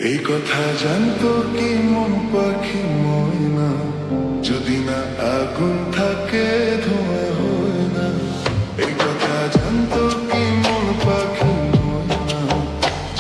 এই কথা জানতো কি মন পাখি ময়না, যদি না আগুন থাকে ধোঁয়া হয় না। এই কথা জানতো কি মন পাখি ময়না,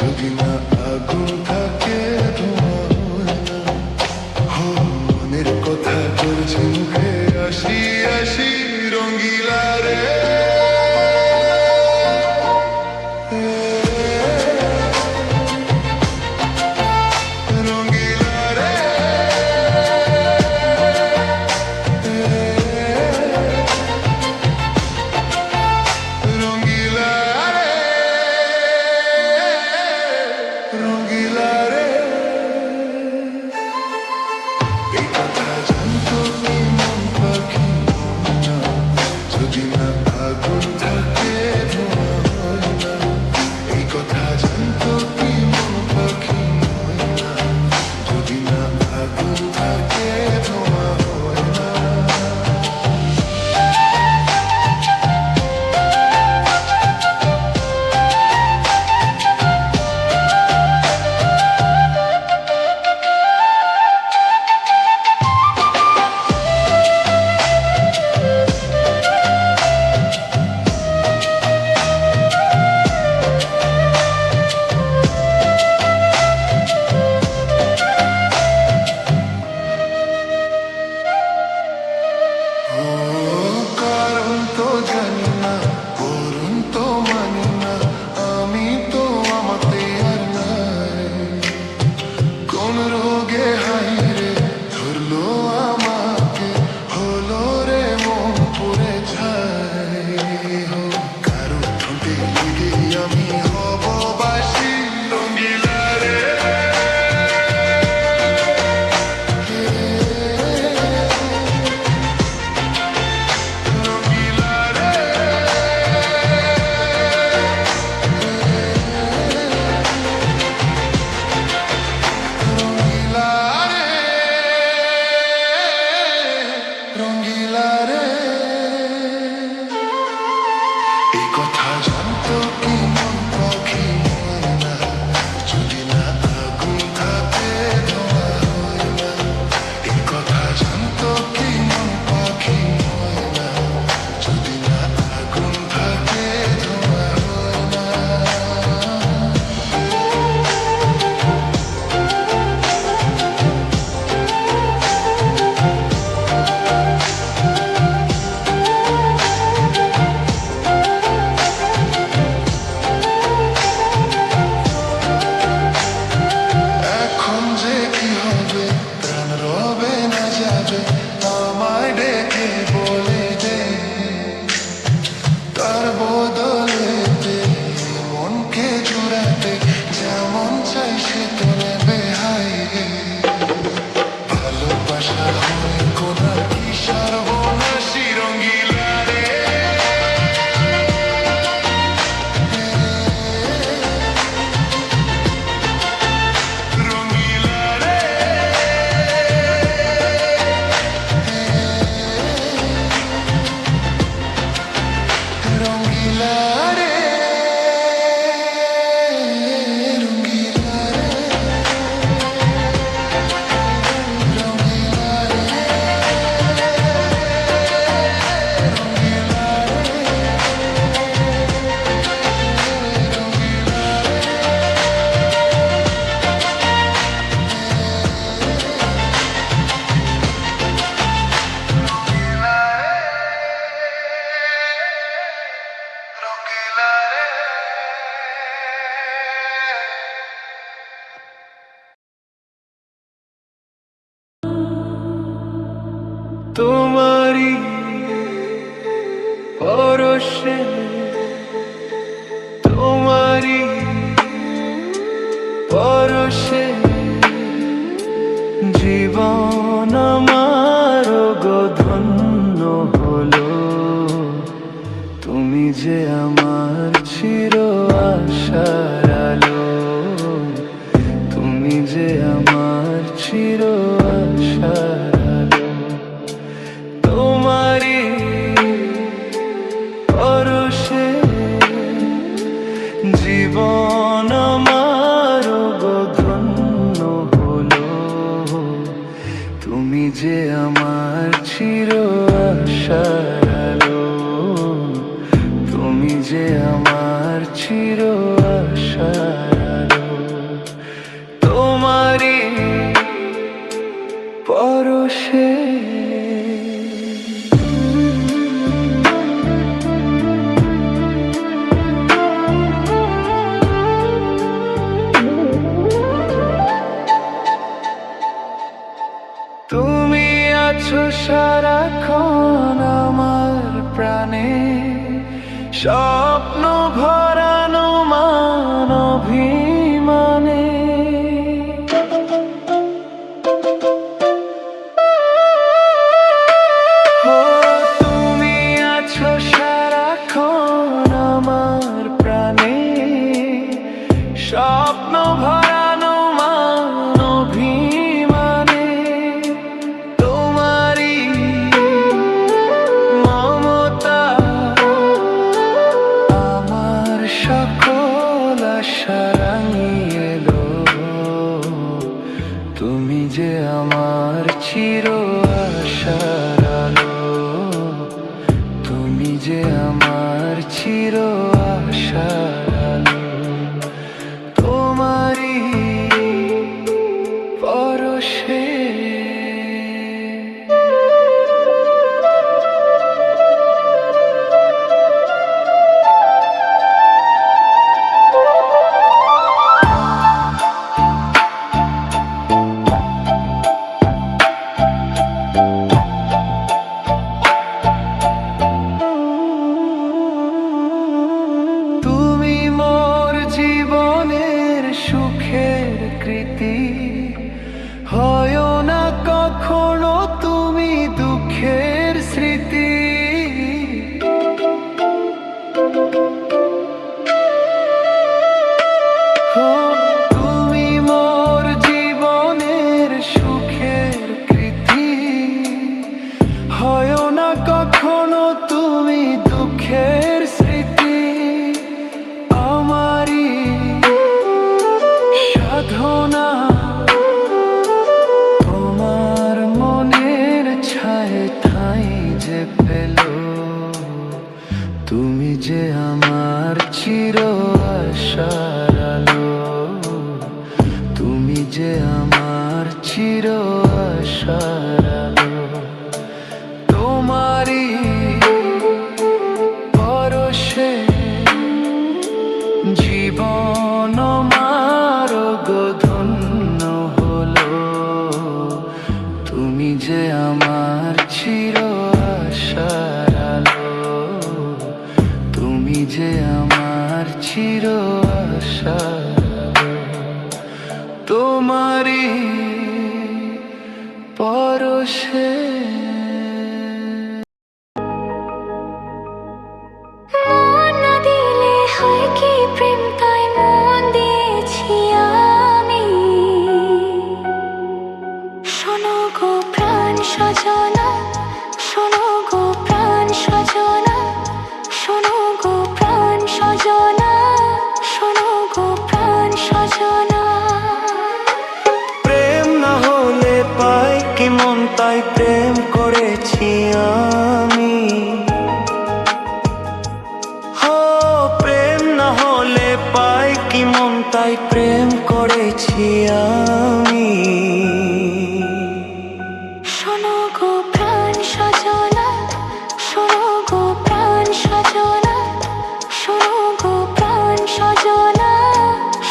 যদি না আগুন থাকে ধোঁয়া হয় না। মনের কথা করছি মুখে, আসি আসি রঙ্গিলা রে। তোমারি পরশে পরশে জীবন আমার গো ধন্য হলো। তুমি যে আমার চির আশার আলো, তুমি যে আমার চির আশার আলো। তোমারই পরশে জীবন আমার গো ধন্য হলো। তুমি যে আমার চির আশার আলো, তুমি যে আমার চির আশার আলো। তোমারই পরশে তুমি আছো সারাক্ষণ আমার প্রাণে, স্বপ্ন ভরানো মান অভিমানে। তুমি আছো সারাক্ষণ আমার প্রাণে, স্বপ্ন ভরানো মান অভিমানে। তোমারই মমতা আমার সকল আশা রাঙিয়ে এলো। তুমি যে আমার চির আশার আলো, তুমি যে আমার চির আশার আলো। তোমারই পরশে তুমি মোর জীবনের সুখের কৃতি, হয় না কখনো তুমি দুঃখের স্মৃতি। তুমি মোর জীবনের সুখের কৃতি, হয় না কখনো তুমি দুঃখের স্মৃতি। আমারই সাধনা তোমার মনের ছায়ে ঠাঁই যে পেল। তুমি যে আমার চির আশার আলো, তুমি যে আমার চির আশার আলো। তোমারই পরশে জীবন আমার গো ধন্য হলো। তুমি যে আমার চির আশার আলো, তুমি যে আমার চির আশার আলো। তোমারই পরশে মন না দিলে হয় কি প্রেম, তাই মন দিয়েছি আমি। শোনো গো প্রাণ সজনা, শোনো গো প্রাণ সজনা, শোনো গো প্রাণ সজনা, শোনো গো প্রাণ সজনা। প্রেম না হলে পাই কি মন, তাই প্রেম করেছি আমি। প্রেম না হলে পাই কি মন, তাই প্রেম করেছি আমি। শোনো গো প্রাণ সজনা, শোনো গো প্রাণ সজনা, শোনো গো প্রাণ সজনা,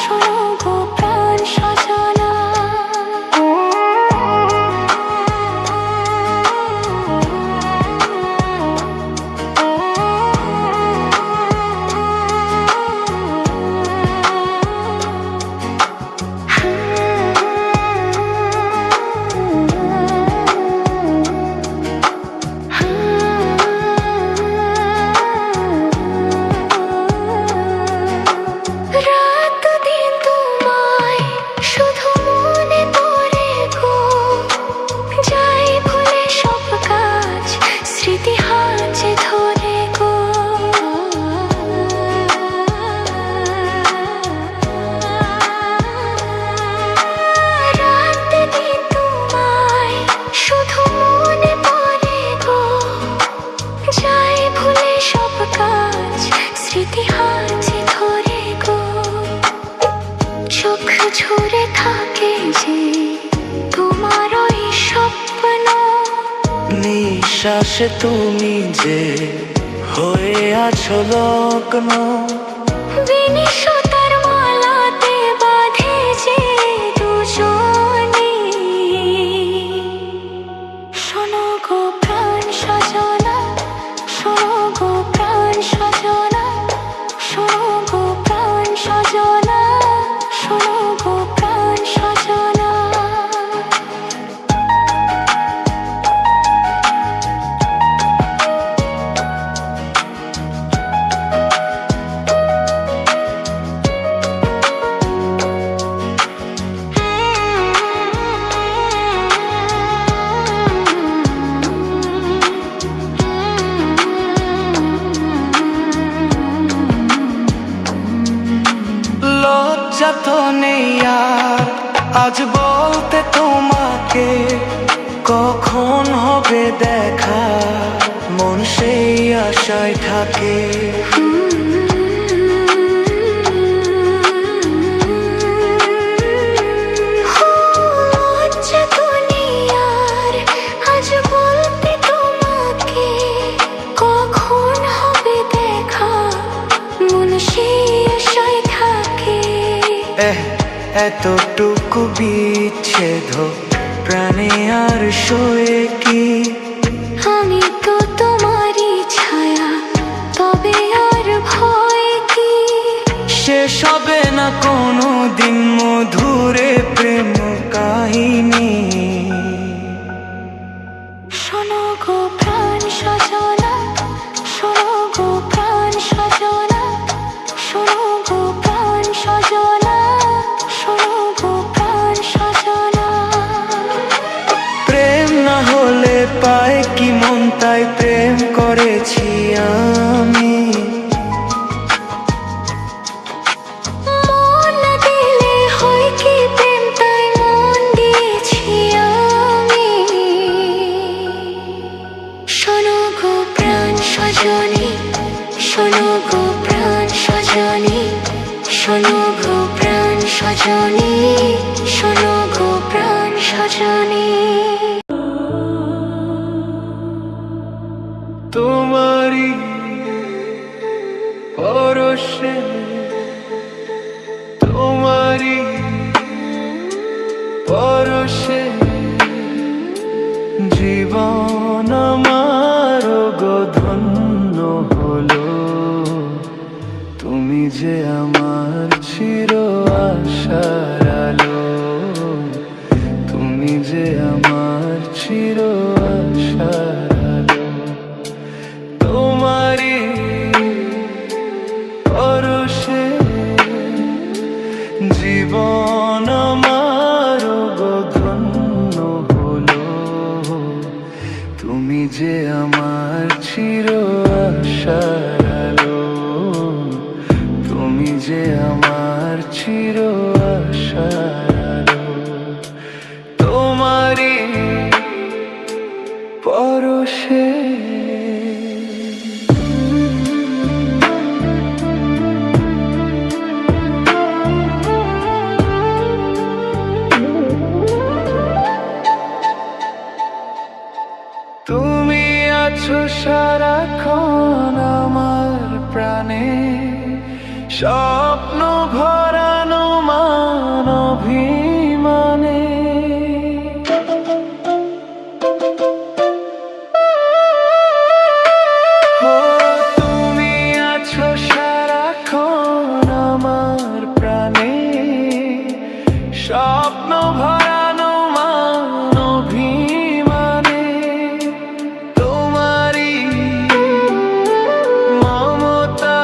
শোনো গো প্রাণ সজনা। আকাশে তুমি যে হয়ে আছো লগ্ন, বেনি সুতার মালাতে বাঁধে যে দুজনে। শোনো গো প্রাণ সজনা, শোনো গো প্রাণ সজনা, শোনো গো প্রাণ সজনা, শোনো গো প্রাণ সজনা। লজ্জা তো নেই আর আজ বলতে তোমাকে, কখন হবে দেখা মন সেই আশায় থাকে। লজ্জা তো নেই আর আজ বলতে তোমাকে, কখন হবে দেখা মন সেই আশায় থাকে। এতটুকু বিচ্ছেদ প্রাণে আর সয়ে কি, আমি তো তোমারই ছায়া, তবে আর ভয় কি। শেষ হবে না কোনো দিন মধুরে প্রেম কাহিনী। শোনো গো প্রাণ সজনা, শোনো গো প্রাণ সজনা, শোনো গো প্রাণ সজনা, শোনো গো প্রাণ সজনা। প্রেম না হলে পায় কি মন, তাই প্রেম করেছি আমি। মন না দিলে হয় কি প্রেম, তাই মন দিয়েছি আমি। শোনো গো প্রাণ সজনী, শোনো গো প্রাণ সজনী, শোনো গো প্রাণ সজনী, শোনো গো প্রাণ সজনী। তোমারি পরশে, তোমারি পরশে জীবন আমার গো ধন্য হলো। তুমি যে আমার চির আশার আলো, তুমি যে আমার চির আশার আলো। তোমারি পরশে জীবন আমার গো ধন্য হলো। তুমি যে আমার চির আশার আলো, তুমি যে আমার চির আশার আলো। তোমারি পরশে। তুমি আছো সারাক্ষণ আমার প্রাণে, স্বপ্ন ভরানো মান অভিমানে। ও তুমি আছো সারাক্ষণ আমার প্রাণে, স্বপ্ন ভরানো মান অভিমানে। তোমারি মমতা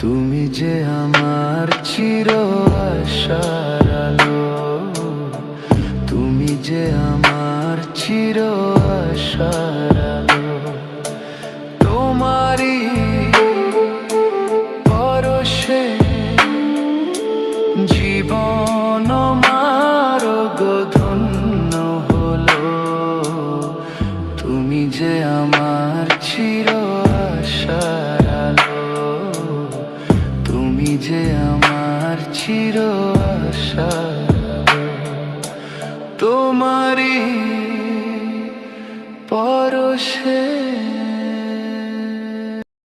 তুমি যে আমার চির আশার আলো, তুমি যে আমার চির আশার আলো। তোমারই পরশে জীবন মারগ ধন্য হলো, তুমি যে আমার চির আশার আলো, তুমি যে আমার চির আশার আলো। তোমারই পরশে